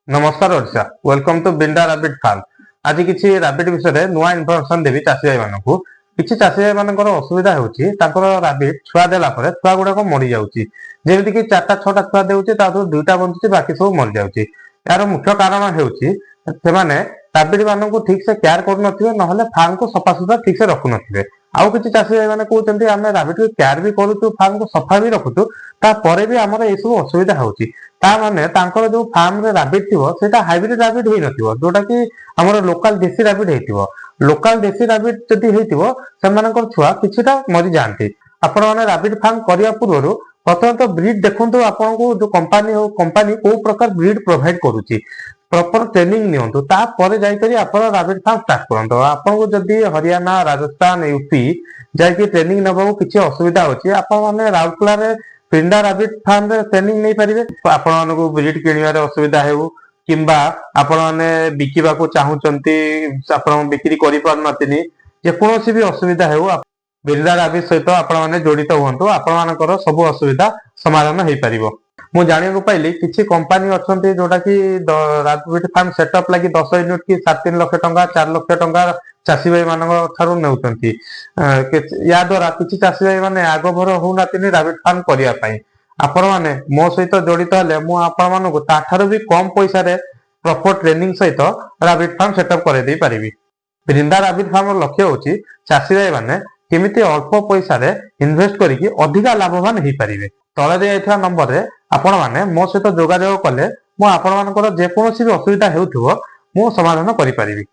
नमस्कार Odisha welcome to बिंडा rabbit farm. आज किसी रैबिट विषय नुआ इनफॉरमेशन देवी चाषी भाई मान को। किसी चाषी भाई मान असुविधा होची रैबिट छुआ देला परे छुआ गुड़ाक मरी जाउची। जेमिति कि 4टा 6टा छुआ देउची तादु 2टा बंचुची बाकी सब मरि जाउची। यार मुख्य कारण हेउची सेमाने रैबिट मान को ठीक से केयर करू नथिबे नहले फार्म को सफा सुतरा ठीक से रखु नथिबे। आउ किछि चाषी भाई माने कहउचंती आमे रैबिट को केयर भी करूछु फार्म को सफा भी रखुछु ता परे भी हमर ए सब असुविधा होची। ता माने तांकर जो फार्म रे रैबिट थिवो सेटा हाइब्रिड रैबिट होई नथिवो जोटा कि हमर लोकल देसी रैबिट हेतिवो। लोकल देसी रैबिट जदि हेतिवो सेमानकर छुआ किछिटा मरि जानती। आपण माने रैबिट फार्म करिया पूर्वरु प्रथम तो ब्रीड देखंतु आपण को जो कंपनी को प्रकार ब्रीड प्रोवाइड करूची प्रॉपर ट्रेनिंग नियंतु ता परे जाई करी आपण रैबिट फार्म स्टार्ट करंतो। आपण को जदि हरियाणा राजस्थान यूपी जाई कि ट्रेनिंग नबाऊ किछि असुविधा होची आपण माने राउरकेला रे पिंडा रैबिट फार्म रे ट्रेनिंग नहीं पारिबे। आपण माने को ब्रीड किनिबारे असुविधा हेउ किंबा आपण माने बिकिबा को चाहुचंती आपण बिक्री करि पार नथिनी जे कोनोसी भी असुविधा हेउ बिंडा रैबिट सहित आपण माने जडित हुंतु आपण मानकर सब असुविधा समाधान हेई परिबो। मु जानिया को पाइली किछि कंपनी अछंती जोटा कि रैबिट फार्म सेटअप लागि 10 यूनिट की 7-3 लाख टंका 4 लाख टंका चाषी भाई मान ठारू नेउचंती। या द्वारा किछि चाषी भाई माने आगभर होउनातिनी रैबिट फार्म करिया पई आपण माने मो सहित जडित हले मु आपण मानको ताठारू भी कम पैसा रे प्रॉपर ट्रेनिंग सहित रैबिट फार्म सेटअप करे दै परिबी। बिंडा रैबिट फार्म लक्ष्य होची चाषी भाई माने केमिति अल्प पैसा रे इन्वेस्ट करिकि अधिका लाभवान हेई परिबे। तळे दे आइथा नंबर रे आपण माने मो सहित जोगाजोग कले मु आपण मानकर जे कोनोसी भी असुविधा हेउथबो मु समाधान करि परिबी।